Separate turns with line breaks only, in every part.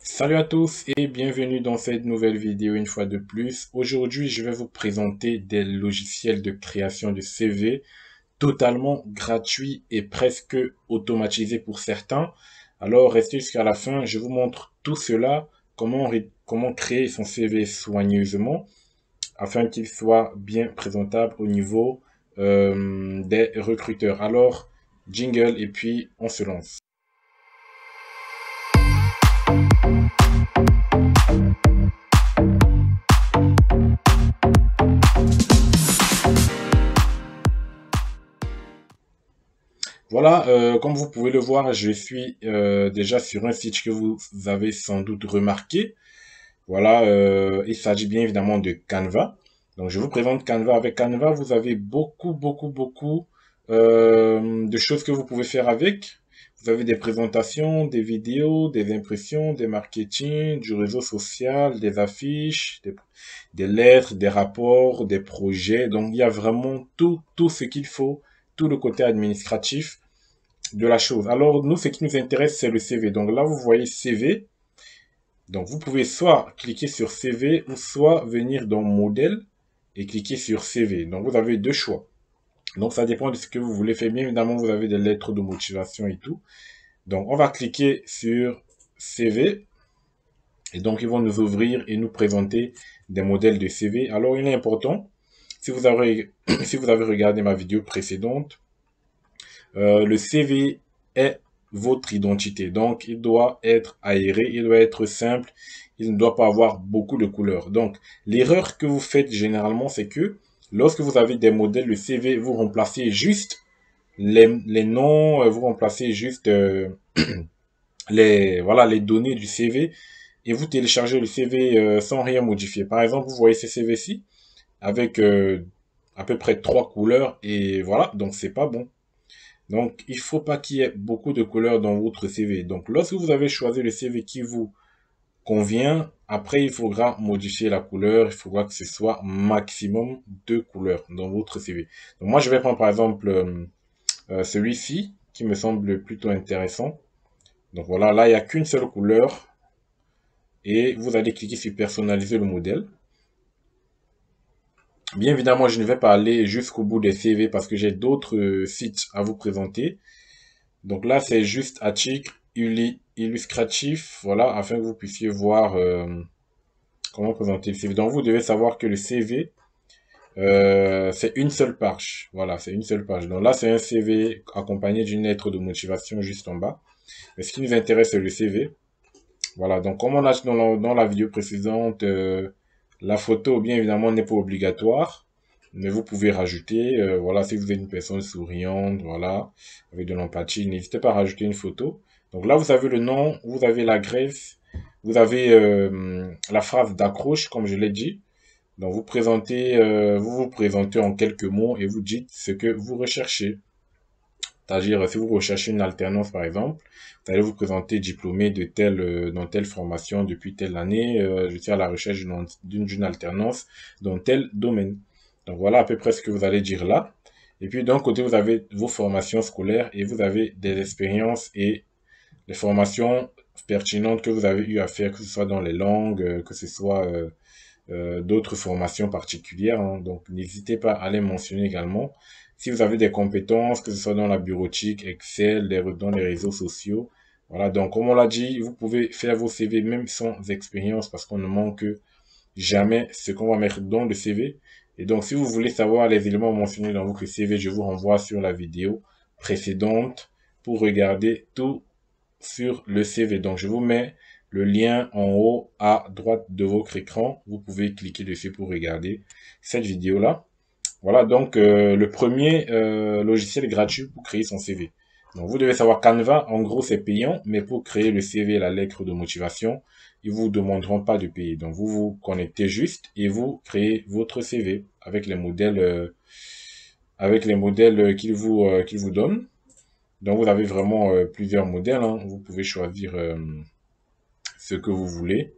Salut à tous et bienvenue dans cette nouvelle vidéo une fois de plus. Aujourd'hui, je vais vous présenter des logiciels de création de CV totalement gratuits et presque automatisés pour certains. Alors, restez jusqu'à la fin, je vous montre tout cela, comment créer son CV soigneusement afin qu'il soit bien présentable au niveau des recruteurs. Alors, jingle et puis on se lance. Voilà, comme vous pouvez le voir, je suis déjà sur un site que vous avez sans doute remarqué. Voilà, il s'agit bien évidemment de Canva. Donc, je vous présente Canva. Avec Canva, vous avez beaucoup de choses que vous pouvez faire avec. Vous avez des présentations, des vidéos, des impressions, des marketing, du réseau social, des affiches, des lettres, des rapports, des projets. Donc, il y a vraiment tout ce qu'il faut, tout le côté administratif de la chose. Alors, nous, ce qui nous intéresse, c'est le CV. Donc là, vous voyez CV. Donc, vous pouvez soit cliquer sur CV ou soit venir dans Modèle et cliquer sur CV. Donc, vous avez deux choix. Donc, ça dépend de ce que vous voulez faire. Bien évidemment, vous avez des lettres de motivation et tout. Donc, on va cliquer sur CV. Et donc, ils vont nous ouvrir et nous présenter des modèles de CV. Alors, il est important, si vous avez, si vous avez regardé ma vidéo précédente, le CV est votre identité. Donc, il doit être aéré, il doit être simple, il ne doit pas avoir beaucoup de couleurs. Donc, l'erreur que vous faites généralement, c'est que lorsque vous avez des modèles de CV, vous remplacez juste les noms, vous remplacez juste voilà, les données du CV et vous téléchargez le CV sans rien modifier. Par exemple, vous voyez ces CV-ci avec à peu près trois couleurs et voilà, donc c'est pas bon. Donc, il faut pas qu'il y ait beaucoup de couleurs dans votre CV. Donc, lorsque vous avez choisi le CV qui vous convient, après, il faudra modifier la couleur. Il faudra que ce soit maximum deux couleurs dans votre CV. Donc, moi, je vais prendre par exemple celui-ci qui me semble plutôt intéressant. Donc, voilà, là, il n'y a qu'une seule couleur. Et vous allez cliquer sur personnaliser le modèle. Bien évidemment, je ne vais pas aller jusqu'au bout des CV parce que j'ai d'autres sites à vous présenter. Donc là, c'est juste à titre illustratif, voilà, afin que vous puissiez voir comment présenter le CV. Donc vous devez savoir que le CV, c'est une seule page. Voilà, c'est une seule page. Donc là, c'est un CV accompagné d'une lettre de motivation juste en bas. Mais ce qui nous intéresse, c'est le CV. Voilà, donc comme on a dit dans la vidéo précédente, la photo, bien évidemment, n'est pas obligatoire. Mais vous pouvez rajouter, voilà, si vous êtes une personne souriante, voilà, avec de l'empathie, n'hésitez pas à rajouter une photo. Donc là, vous avez le nom, vous avez l'adresse, vous avez la phrase d'accroche, comme je l'ai dit. Donc vous vous présentez en quelques mots et vous dites ce que vous recherchez. C'est-à-dire, si vous recherchez une alternance, par exemple, vous allez vous présenter diplômé de dans telle formation depuis telle année. Je suis à la recherche d'une alternance dans tel domaine. Donc voilà à peu près ce que vous allez dire là. Et puis d'un côté, vous avez vos formations scolaires et vous avez des expériences et les formations pertinentes que vous avez eu à faire, que ce soit dans les langues, que ce soit d'autres formations particulières, hein. Donc, n'hésitez pas à les mentionner également. Si vous avez des compétences, que ce soit dans la bureautique, Excel, dans les réseaux sociaux. Voilà, donc comme on l'a dit, vous pouvez faire vos CV même sans expérience parce qu'on ne manque jamais ce qu'on va mettre dans le CV. Et donc, si vous voulez savoir les éléments mentionnés dans votre CV, je vous renvoie sur la vidéo précédente pour regarder tout sur le CV. Donc, je vous mets le lien en haut à droite de votre écran. Vous pouvez cliquer dessus pour regarder cette vidéo-là. Voilà, donc le premier logiciel gratuit pour créer son CV. Donc, vous devez savoir Canva, en gros, c'est payant, mais pour créer le CV, la lettre de motivation, ils vous demanderont pas de payer. Donc, vous vous connectez juste et vous créez votre CV avec les modèles qu'ils vous donnent. Donc, vous avez vraiment plusieurs modèles, hein. Vous pouvez choisir ce que vous voulez.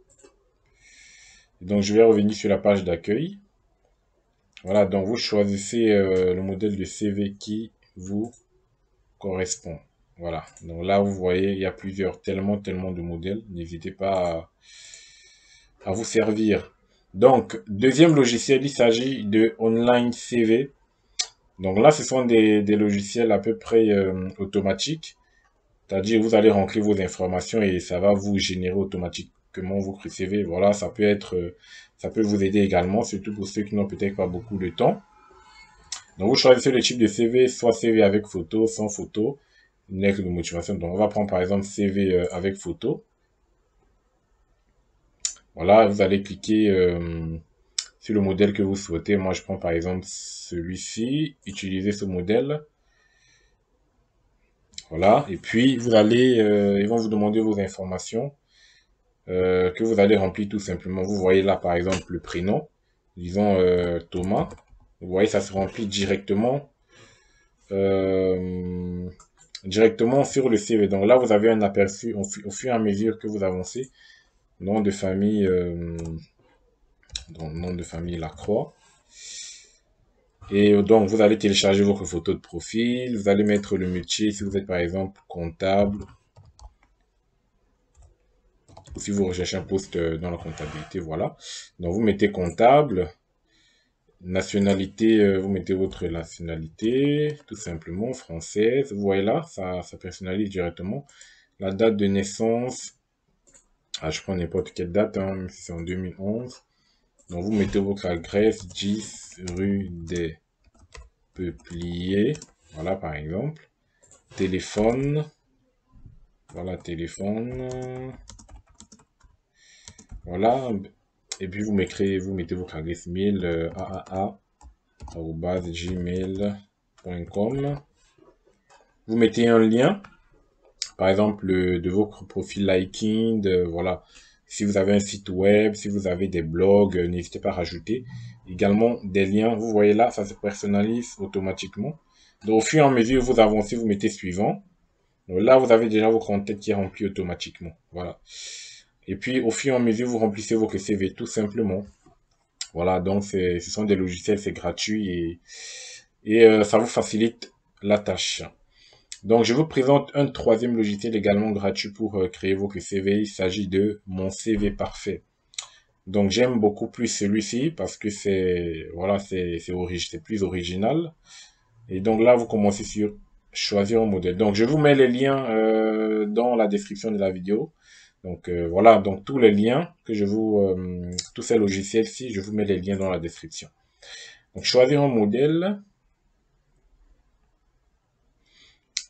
Donc, je vais revenir sur la page d'accueil. Voilà, donc vous choisissez le modèle de CV qui vous correspond. Voilà. Donc là, vous voyez, il y a tellement de modèles. N'hésitez pas à vous servir. Donc, deuxième logiciel, il s'agit de Online CV. Donc là, ce sont des logiciels à peu près automatiques. C'est-à-dire, vous allez remplir vos informations et ça va vous générer automatiquement votre CV. Voilà, ça peut vous aider également, surtout pour ceux qui n'ont peut-être pas beaucoup de temps. Donc, vous choisissez le type de CV, soit CV avec photo, sans photo, une lettre de motivation. Donc, on va prendre par exemple CV avec photo. Voilà, vous allez cliquer sur le modèle que vous souhaitez. Moi, je prends par exemple celui-ci, utiliser ce modèle. Voilà, et puis ils vont vous demander vos informations que vous allez remplir tout simplement. Vous voyez là par exemple le prénom, disons Thomas. Vous voyez, ça se remplit euh, directement sur le CV. Donc là, vous avez un aperçu au fur et à mesure que vous avancez. Nom de famille, donc nom de famille Lacroix. Et donc, vous allez télécharger votre photo de profil. Vous allez mettre le métier si vous êtes par exemple comptable ou si vous recherchez un poste dans la comptabilité. Voilà. Donc, vous mettez comptable. Nationalité, vous mettez votre nationalité, tout simplement, française. Vous voyez là, ça personnalise directement. La date de naissance, je prends n'importe quelle date, hein, même si c'est en 2011. Donc, vous mettez votre adresse, 10 rue des Peupliers. Voilà, par exemple. Téléphone. Voilà, téléphone. Voilà. Et puis, vous mettez votre adresse mail, aaa@gmail.com. Vous mettez un lien, par exemple, de votre profil Liking, voilà. Si vous avez un site web, si vous avez des blogs, n'hésitez pas à rajouter également des liens. Vous voyez là, ça se personnalise automatiquement. Donc, au fur et à mesure, vous avancez, vous mettez suivant. Donc là, vous avez déjà votre en-tête qui est rempli automatiquement. Voilà. Et puis, au fur et à mesure, vous remplissez votre CV tout simplement. Voilà, donc ce sont des logiciels, c'est gratuit et ça vous facilite la tâche. Donc, je vous présente un troisième logiciel également gratuit pour créer votre CV. Il s'agit de Mon CV Parfait. Donc, j'aime beaucoup plus celui-ci parce que voilà, c'est plus original. Et donc là, vous commencez sur choisir un modèle. Donc, je vous mets les liens dans la description de la vidéo. Donc, voilà, donc tous ces logiciels-ci, je vous mets les liens dans la description. Donc, choisir un modèle.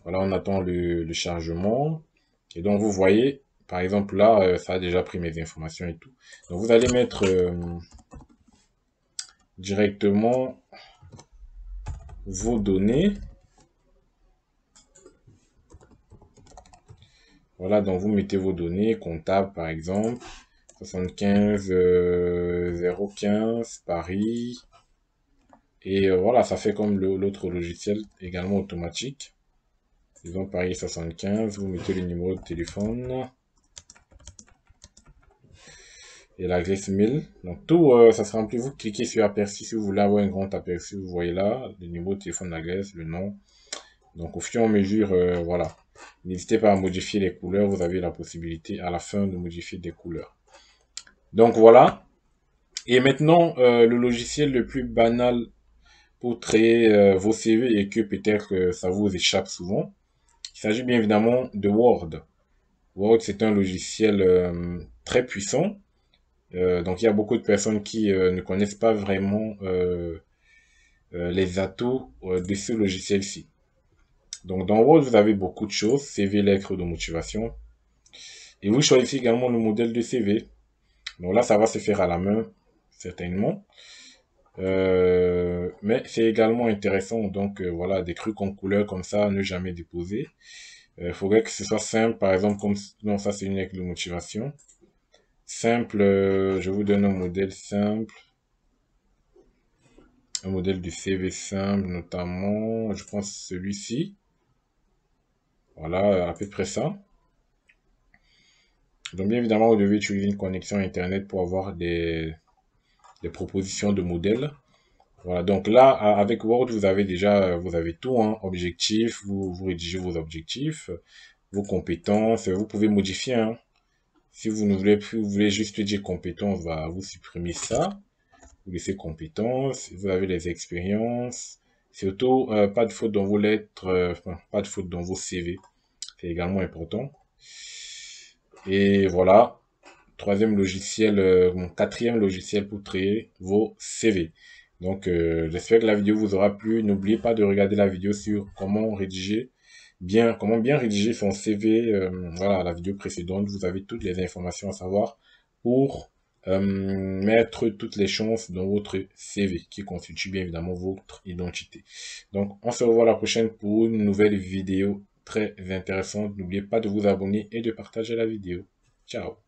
Voilà, on attend le chargement. Et donc, vous voyez, par exemple, là, ça a déjà pris mes informations et tout. Donc, vous allez mettre directement vos données. Voilà, donc vous mettez vos données, comptable par exemple, 75 015 Paris. Et voilà, ça fait comme l'autre logiciel, également automatique. Disons Paris 75, vous mettez le numéro de téléphone. Et l'adresse mail. Donc tout, ça se remplit. Vous cliquez sur aperçu si vous voulez avoir un grand aperçu. Vous voyez là, le numéro de téléphone, l'adresse, le nom. Donc au fur et à mesure, voilà. N'hésitez pas à modifier les couleurs. Vous avez la possibilité à la fin de modifier des couleurs. Donc voilà. Et maintenant, le logiciel le plus banal pour créer vos CV et que peut-être ça vous échappe souvent. Il s'agit bien évidemment de Word. Word, c'est un logiciel très puissant. Donc il y a beaucoup de personnes qui ne connaissent pas vraiment les atouts de ce logiciel-ci. Donc dans Word, vous avez beaucoup de choses, CV, lettres de motivation. Et vous choisissez également le modèle de CV. Donc là, ça va se faire à la main, certainement. Mais c'est également intéressant, donc voilà, des trucs en couleur comme ça, ne jamais déposer. Il faudrait que ce soit simple, par exemple, comme non, ça c'est une lettre de motivation. Simple, je vous donne un modèle simple. Un modèle du CV simple, notamment, je pense celui-ci. Voilà, à peu près ça. Donc, bien évidemment, vous devez utiliser une connexion Internet pour avoir des propositions de modèles. Voilà, donc là, avec Word, vous avez déjà, vous avez tout, hein, objectif, vous rédigez vos objectifs, vos compétences, vous pouvez modifier, hein. Si vous ne voulez plus, vous voulez juste dire compétences, bah, vous supprimez ça, vous laissez compétences, vous avez les expériences, surtout, pas de faute dans vos lettres, enfin, pas de faute dans vos CV, c'est également important. Et voilà, troisième logiciel, mon quatrième logiciel pour créer vos CV. Donc, j'espère que la vidéo vous aura plu. N'oubliez pas de regarder la vidéo sur comment bien rédiger son CV. Voilà, la vidéo précédente, vous avez toutes les informations à savoir pour mettre toutes les chances dans votre CV, qui constitue bien évidemment votre identité. Donc, on se revoit la prochaine pour une nouvelle vidéo très intéressante. N'oubliez pas de vous abonner et de partager la vidéo. Ciao.